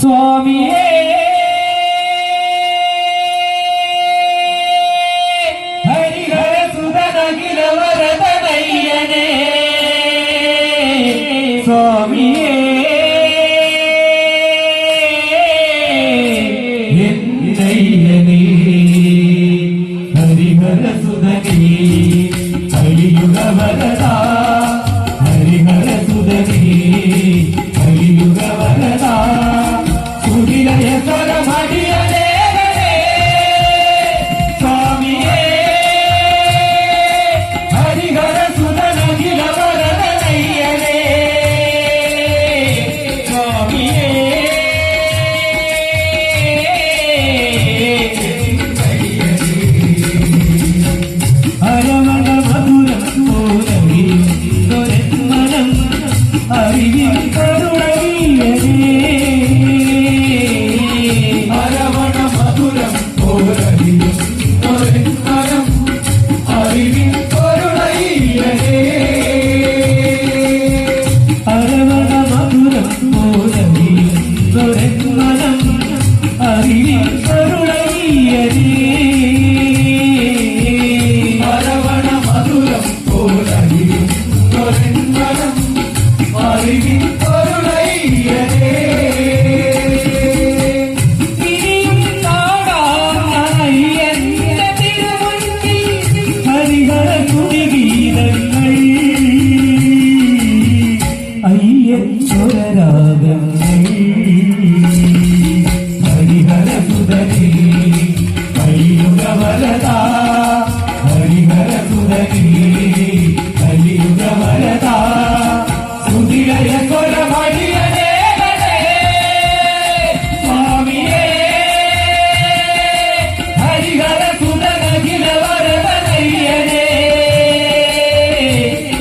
സ്വാമിയേ ഹരിഹര സുതനഖില വരദനയ്യനേ സ്വാമിയേ എന്നയ്യനേ ഹരിഹര സുതനേ കലിയുഗ വരദാ ഹരിഹര സുതനേ കലിയുഗ വരദാ സുഖിലയ സ്വരമടിയനേ സ്വാമിയേ ഹരിഹര സുതനഖില വരദനയ്യനേ സ്വാമിയേ അരവണ മധുരം പോലി മനം അറിവിൽ കരുണയിലേ അരവണ മധുരം പോലി മനം അറിവിൽ കരുണയിലേ അരവണ മധുരം പോലി മനം അറിവിൽ കരുണയിലേ അരവണ മധുരം പോലി മനം അറിവിൽ കരുണയിലേ ഇനിയും കാണാനയ്യന്റെ തിരുമുൻപിൽ ഹരിഹര തുടിഗീതങ്ങൾ അയ്യൻ സ്വരരാഗങ്ങൾ ഹരിഹര സുതനേ കലിയുഗ വരദാ ഹരിഹര സുതനേ കലിയുഗ വരദാ സുധിലയ സ്വരമടിയനേ സ്വാമിയേ ഹരിഹര സുതനഖില വരദനയ്യനേ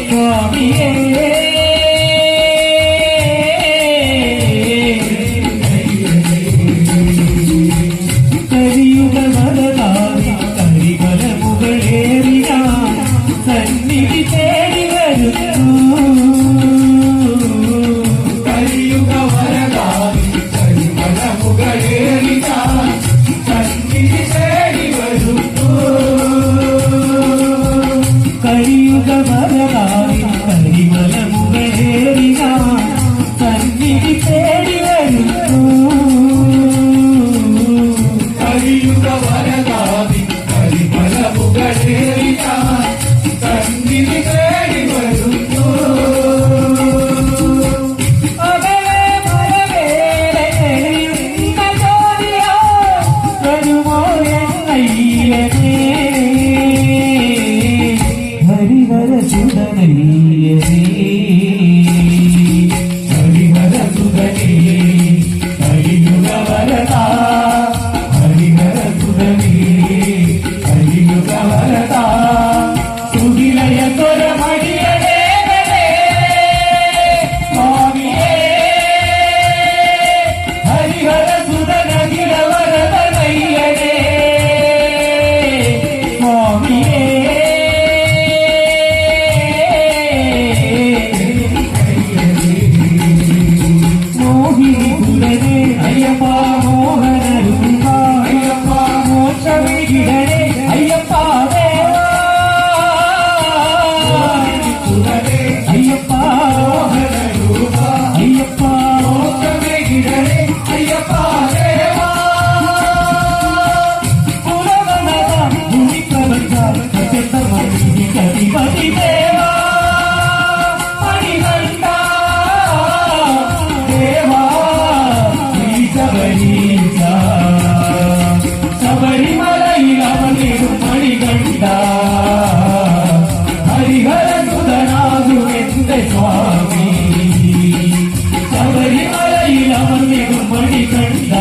സ്വാമിയേ കലിയുഗ വരദാനി കരിമല മുകളേറിയ സന്നിധി തേടി വരുന്നു കലിയുഗ വരദാനി കരിമല മുകളേറിയ സന്നിധി തേടി വരുന്നു കലിയുഗ വരദാനി കരിമല മുകളേറിയ സന്നിധി തേടി വരുന്നു കലിയുഗ വരദാനി കരിമല മുകളേറിയ സന്നിധി തേടി വരുന്നു അകലെ മലവേലെ എരിയുന്ന ജ്യോതിയോ വരുമോ എന്നയ്യനേ ഹരിഹര സുതനയ്യനേ ഹരിഹര സുതനേ കലിയുഗ വരദാ ഹരിഹര സുതനേ കലിയുഗ വരദാ സുഖിലയ സ്വരമടിയനേ സ്വാമിയേ ഹരിഹര സുതനഖില വരദനയ്യനേ സ്വാമിയേ മോഹിനി സുരനേ അയ്യപ്പ മോഹന രൂപ അയ്യപ്പ മോക്ഷവിടനേ അയ്യപ്പ ദേവാ അയ്യപ്പ മോഹന രൂപ അയ്യപ്പ മോക്ഷവിടനേ അയ്യപ്പ ദേവാ പുരവനത ഭൂമിപ്രപഞ്ച സത്യസമി കതിപതി ദേവാ മണികണ്ഠ ദേവാ ശബരീശ ശബരിമലയിൽ അവനിടും മണികണ്ഠ ഹരിഹര സുതനാകുമെന്റെ സ്വാമി ശബരിമലയിൽ അവനിടും മണികണ്ഠ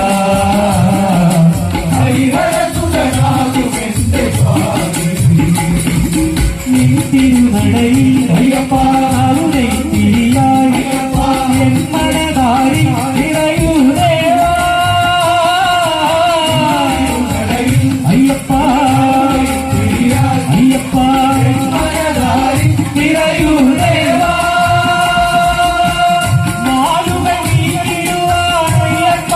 ഹരിഹര സുതനാകുമെന്റെ സ്വാമി നിൻ തിരുനടയിൽ അയ്യപ്പ അരുണை തിരിയായി എൻ മനതാരി നിറയൂ ദേവാ അയ്യപ്പ അയ്യപ്പ മനതാരി നിറയൂ ദേവാ മാലുകൾ നീക്കിടുവാൻ അയ്യപ്പ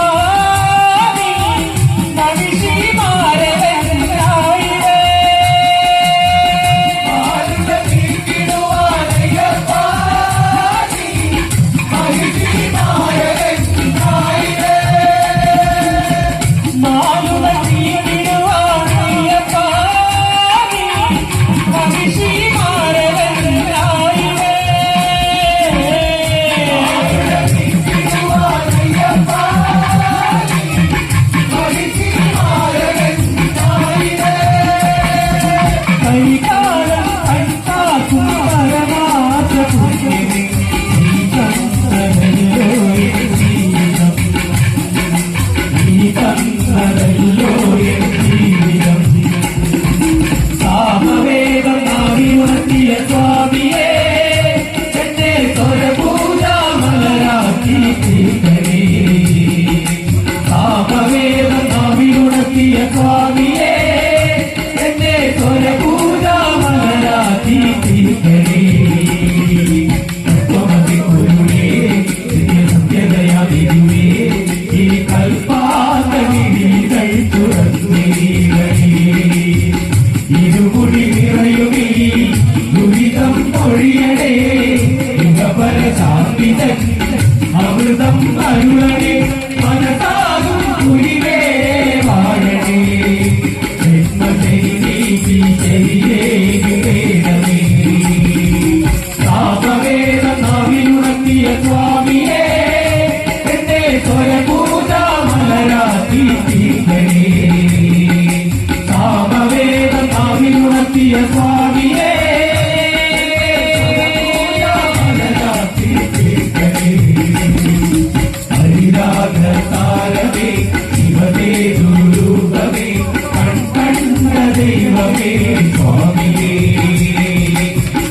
സ്വാമിയേ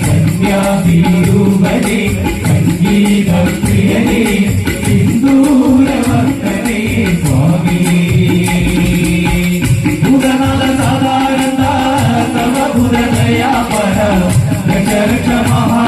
കന്യാതിരൂപനേ സംഗീത പ്രിയനേ സിന്ദൂരവർത്തനേ സ്വാമിയേ ഭൂതനാഥ സാധാരണ സമഭുരദയാപര ദശരക്ഷ മഹാ